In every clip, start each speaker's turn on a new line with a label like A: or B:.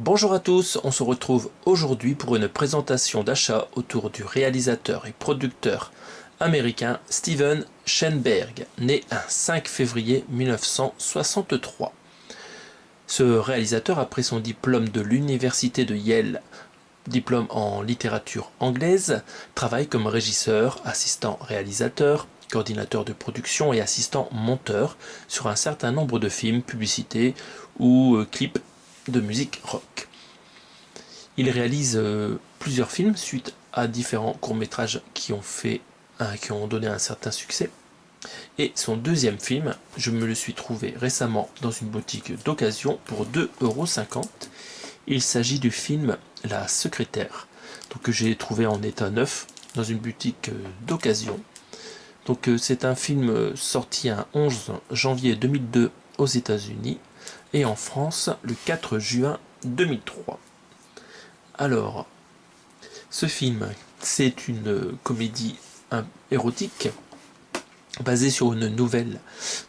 A: Bonjour à tous, on se retrouve aujourd'hui pour une présentation d'achat autour du réalisateur et producteur américain Steven Schenberg, né un 5 février 1963. Ce réalisateur, après son diplôme de l'université de Yale, diplôme en littérature anglaise, travaille comme régisseur, assistant réalisateur, coordinateur de production et assistant monteur sur un certain nombre de films, publicités ou clips de musique rock. Il réalise plusieurs films suite à différents courts-métrages qui ont donné un certain succès. Et son deuxième film, je me le suis trouvé récemment dans une boutique d'occasion pour 2,50 €. Il s'agit du film La Secrétaire, donc que j'ai trouvé en état neuf dans une boutique d'occasion. Donc c'est un film sorti un 11 janvier 2002 aux États-Unis et en France le 4 juin 2003. Alors, ce film, c'est une comédie érotique basée sur une nouvelle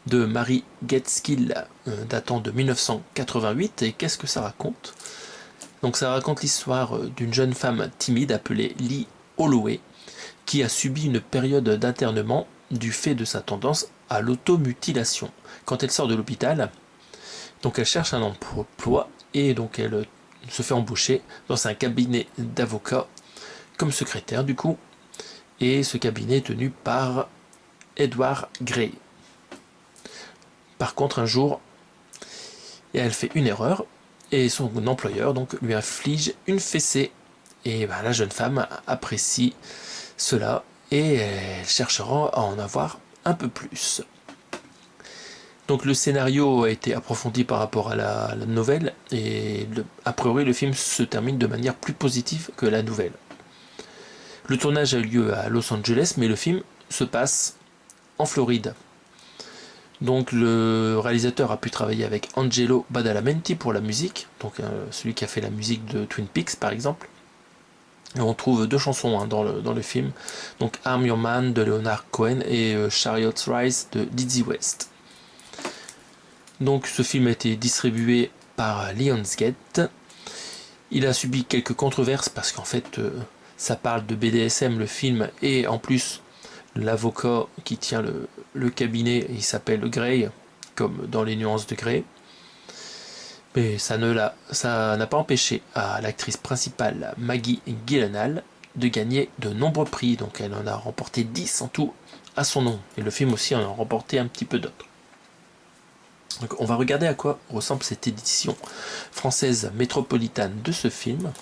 A: de Mary Gateskill datant de 1988. Et qu'est-ce que ça raconte? Donc ça raconte l'histoire d'une jeune femme timide appelée Lee Holloway qui a subi une période d'internement du fait de sa tendance à l'automutilation. Quand elle sort de l'hôpital, donc elle cherche un emploi et donc elle se fait embaucher dans un cabinet d'avocats comme secrétaire du coup, et ce cabinet est tenu par Edward Gray. Par contre un jour, elle fait une erreur et son employeur donc lui inflige une fessée et la jeune femme apprécie cela et elle cherchera à en avoir un peu plus. Donc le scénario a été approfondi par rapport à la nouvelle et a priori le film se termine de manière plus positive que la nouvelle. Le tournage a eu lieu à Los Angeles mais le film se passe en Floride. Donc le réalisateur a pu travailler avec Angelo Badalamenti pour la musique, donc celui qui a fait la musique de Twin Peaks par exemple. Et on trouve deux chansons dans le film, donc I'm Your Man de Leonard Cohen et Chariot's Rise de Dizzy West. Donc ce film a été distribué par Lionsgate. Il a subi quelques controverses parce qu'en fait ça parle de BDSM le film et en plus l'avocat qui tient le cabinet il s'appelle Grey comme dans les nuances de Grey. Mais ça n'a pas empêché à l'actrice principale Maggie Gyllenhaal de gagner de nombreux prix, donc elle en a remporté 10 en tout à son nom et le film aussi en a remporté un petit peu d'autres. Donc on va regarder à quoi ressemble cette édition française métropolitaine de ce film.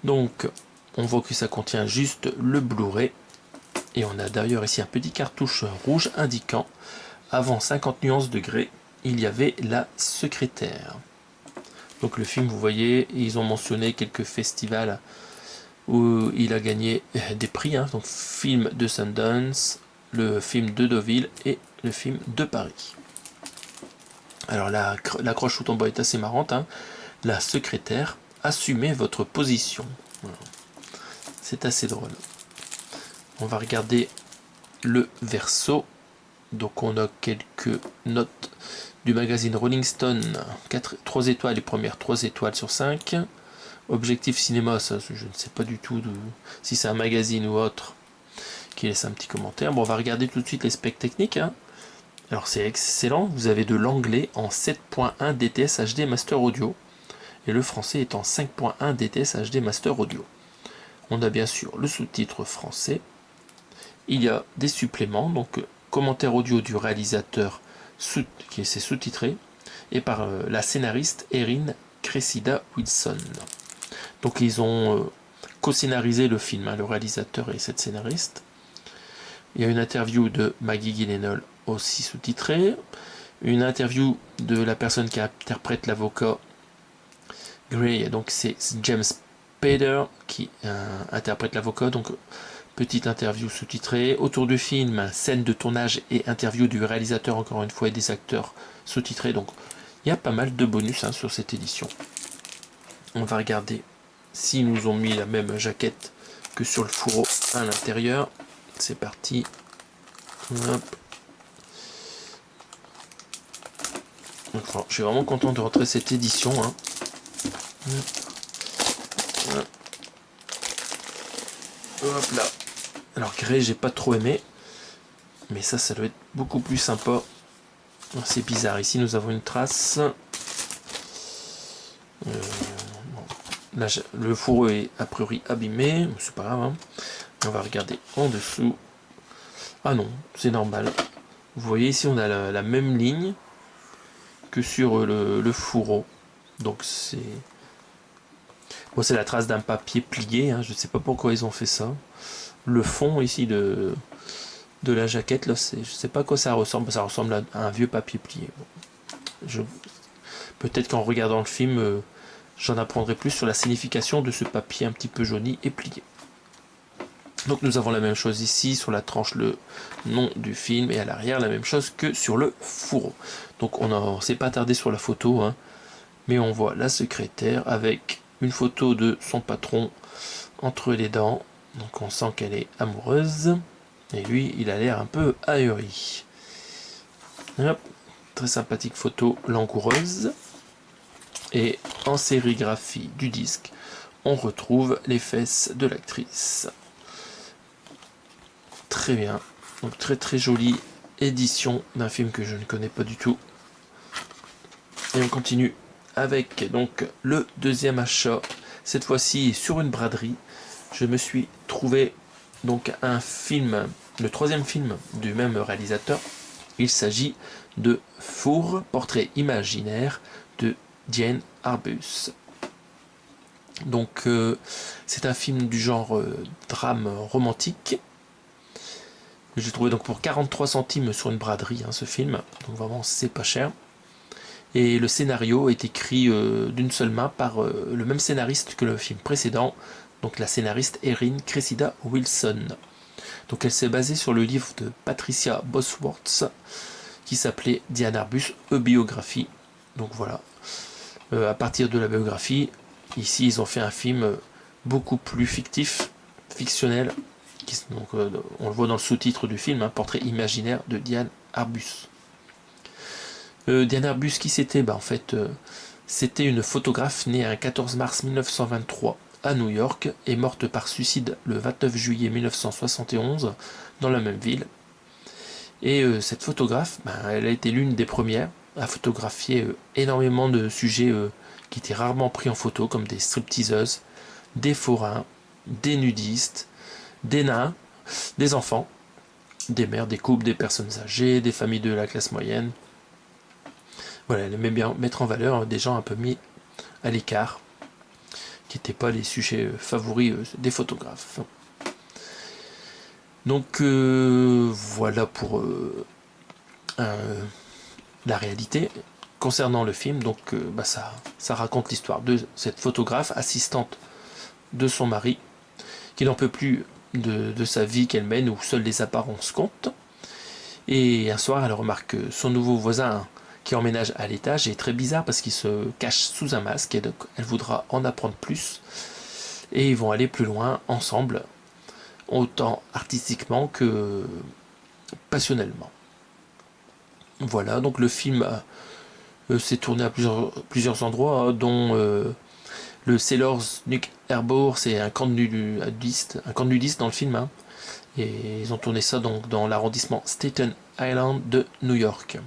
A: Donc on voit que ça contient juste le Blu-ray et on a d'ailleurs ici un petit cartouche rouge indiquant avant 50 nuances de Grey il y avait La Secrétaire. Donc le film, vous voyez, ils ont mentionné quelques festivals où il a gagné des prix, donc film de Sundance, le film de Deauville et le film de Paris. Alors l'accroche sous tombeau est assez marrante, La Secrétaire, assumez votre position. Voilà. C'est assez drôle. On va regarder le verso. Donc on a quelques notes du magazine Rolling Stone, 3 étoiles, les premières 3 étoiles sur 5. Objectif Cinéma, ça je ne sais pas du tout si c'est un magazine ou autre qui laisse un petit commentaire. Bon, on va regarder tout de suite les specs techniques. Alors c'est excellent, vous avez de l'anglais en 7.1 DTS HD Master Audio et le français est en 5.1 DTS HD Master Audio. On a bien sûr le sous-titre français. Il y a des suppléments, donc commentaire audio du réalisateur qui s'est sous-titré et par la scénariste Erin Cressida Wilson. Donc ils ont co-scénarisé le film, le réalisateur et cette scénariste. Il y a une interview de Maggie Gyllenhaal aussi sous-titrée, une interview de la personne qui interprète l'avocat Grey, donc c'est James Spader qui interprète l'avocat, donc petite interview sous-titrée. Autour du film, scène de tournage et interview du réalisateur encore une fois et des acteurs sous-titrés. Donc il y a pas mal de bonus sur cette édition. On va regarder s'ils nous ont mis la même jaquette que sur le fourreau à l'intérieur. C'est parti. Hop. Donc, je suis vraiment content de rentrer cette édition. Hop là. Alors Grey, j'ai pas trop aimé. Mais ça doit être beaucoup plus sympa. C'est bizarre. Ici, nous avons une trace. Bon. Là, le fourreau est a priori abîmé. C'est pas grave. Hein. On va regarder en dessous. Ah non, c'est normal. Vous voyez ici, on a la même ligne que sur le fourreau. Donc c'est... Bon, c'est la trace d'un papier plié. Hein. Je ne sais pas pourquoi ils ont fait ça. Le fond ici de la jaquette, là, je sais pas à quoi ça ressemble. Ça ressemble à un vieux papier plié. Bon. Peut-être qu'en regardant le film, j'en apprendrai plus sur la signification de ce papier un petit peu jauni et plié. Donc nous avons la même chose ici, sur la tranche le nom du film, et à l'arrière la même chose que sur le fourreau. Donc on s'est pas attardé sur la photo, hein, mais on voit la secrétaire avec une photo de son patron entre les dents. Donc on sent qu'elle est amoureuse, et lui il a l'air un peu ahuri. Hop, très sympathique photo langoureuse. Et en sérigraphie du disque, on retrouve les fesses de l'actrice. Très bien, donc très très jolie édition d'un film que je ne connais pas du tout. Et on continue avec donc le deuxième achat, cette fois-ci sur une braderie. Je me suis trouvé donc un film, le troisième film du même réalisateur. Il s'agit de Four, portrait imaginaire de Diane Arbus. Donc c'est un film du genre drame romantique. J'ai trouvé donc pour 43 centimes sur une braderie, hein, ce film. Donc vraiment c'est pas cher. Et le scénario est écrit d'une seule main par le même scénariste que le film précédent. Donc la scénariste Erin Cressida Wilson. Donc elle s'est basée sur le livre de Patricia Bosworth qui s'appelait Diane Arbus, A Biographie. Donc voilà. À partir de la biographie, ici ils ont fait un film beaucoup plus fictionnel. Donc, on le voit dans le sous-titre du film, un portrait imaginaire de Diane Arbus. Diane Arbus, qui c'était? En fait, c'était une photographe née un 14 mars 1923 à New York et morte par suicide le 29 juillet 1971 dans la même ville. Et cette photographe, elle a été l'une des premières à photographier énormément de sujets qui étaient rarement pris en photo, comme des stripteaseuses, des forains, des nudistes, des nains, des enfants, des mères, des couples, des personnes âgées, des familles de la classe moyenne. Voilà, elle aimait bien mettre en valeur des gens un peu mis à l'écart, qui n'étaient pas les sujets favoris des photographes. Donc voilà pour la réalité. Concernant le film, donc ça raconte l'histoire de cette photographe assistante de son mari, qui n'en peut plus de sa vie qu'elle mène où seules les apparences comptent. Et un soir, elle remarque que son nouveau voisin qui emménage à l'étage est très bizarre parce qu'il se cache sous un masque, et donc elle voudra en apprendre plus. Et ils vont aller plus loin ensemble, autant artistiquement que passionnellement. Voilà, donc le film s'est tourné à plusieurs endroits, dont le Sailor's Nuke Harbor, c'est un camp de nudistes dans le film, hein. Et ils ont tourné ça donc dans l'arrondissement Staten Island de New York.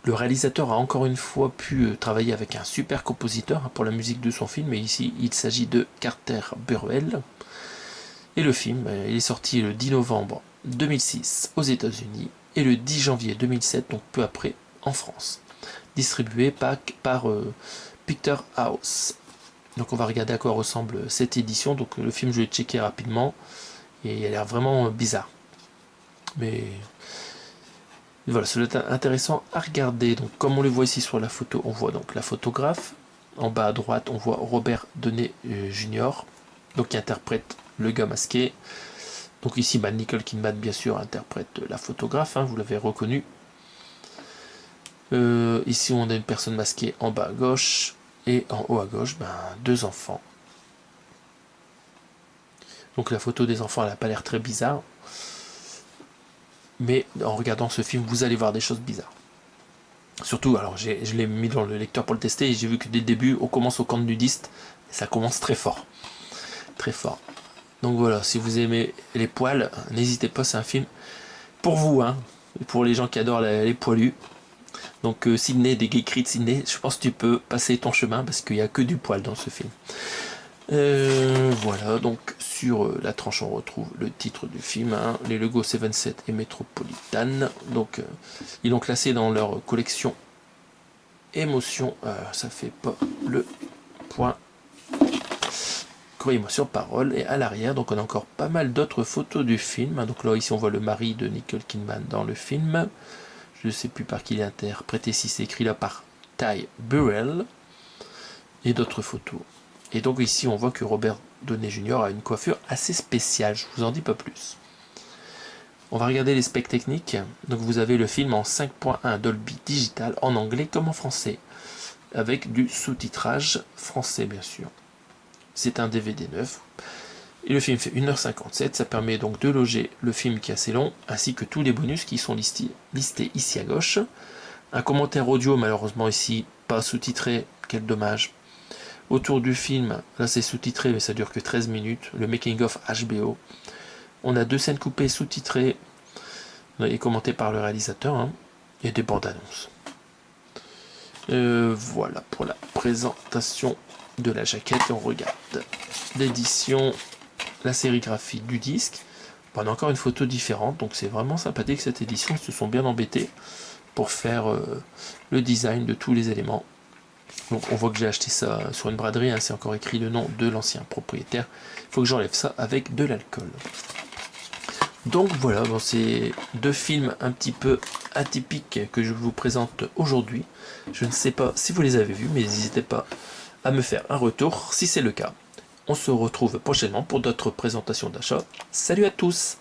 A: Le réalisateur a encore une fois pu travailler avec un super compositeur pour la musique de son film, et ici il s'agit de Carter Burwell. Et le film, il est sorti le 10 novembre 2006 aux États-Unis et le 10 janvier 2007, donc peu après, en France. Distribué par Picture House. Donc on va regarder à quoi ressemble cette édition. Donc le film, je l'ai checké rapidement et il a l'air vraiment bizarre. Mais voilà, c'est intéressant à regarder. Donc comme on le voit ici sur la photo, on voit donc la photographe. En bas à droite, on voit Robert Downey Jr. donc qui interprète le gars masqué. Donc ici, Nicole Kidman, bien sûr, interprète la photographe, hein, vous l'avez reconnu. Ici, on a une personne masquée en bas à gauche, et en haut à gauche, deux enfants. Donc la photo des enfants, elle n'a pas l'air très bizarre. Mais en regardant ce film, vous allez voir des choses bizarres. Surtout, alors je l'ai mis dans le lecteur pour le tester et j'ai vu que dès le début, on commence au camp nudiste et ça commence très fort. Très fort. Donc voilà, si vous aimez les poils, n'hésitez pas, c'est un film pour vous, hein, pour les gens qui adorent les poilus. Donc Sydney, des Geekeries de Sydney, je pense que tu peux passer ton chemin parce qu'il n'y a que du poil dans ce film. Voilà, donc sur la tranche on retrouve le titre du film, hein, les Lego 77 et Metropolitan. Donc ils l'ont classé dans leur collection émotion. Ça fait pas le point. Croyez-moi sur parole. Et à l'arrière, donc on a encore pas mal d'autres photos du film. Donc là ici on voit le mari de Nicole Kidman dans le film. Je ne sais plus par qui il est interprété, si c'est écrit là par Ty Burrell. Et d'autres photos. Et donc ici on voit que Robert Downey Jr. a une coiffure assez spéciale, je vous en dis pas plus. On va regarder les specs techniques. Donc vous avez le film en 5.1 Dolby Digital en anglais comme en français, avec du sous-titrage français bien sûr. C'est un DVD neuf. Et le film fait 1h57, ça permet donc de loger le film qui est assez long, ainsi que tous les bonus qui sont listés ici à gauche. Un commentaire audio malheureusement ici, pas sous-titré, quel dommage. Autour du film, là c'est sous-titré mais ça dure que 13 minutes, le making of HBO. On a 2 scènes coupées sous-titrées et commentées par le réalisateur, hein, et des bandes annonces. Voilà pour la présentation de la jaquette. Et on regarde l'édition, la sérigraphie du disque. On a encore une photo différente, donc c'est vraiment sympathique cette édition. Ils se sont bien embêtés pour faire le design de tous les éléments. Donc on voit que j'ai acheté ça sur une braderie, hein, c'est encore écrit le nom de l'ancien propriétaire. Il faut que j'enlève ça avec de l'alcool. Donc voilà, bon, c'est 2 films un petit peu atypiques que je vous présente aujourd'hui. Je ne sais pas si vous les avez vus, mais n'hésitez pas à me faire un retour si c'est le cas. On se retrouve prochainement pour d'autres présentations d'achat. Salut à tous!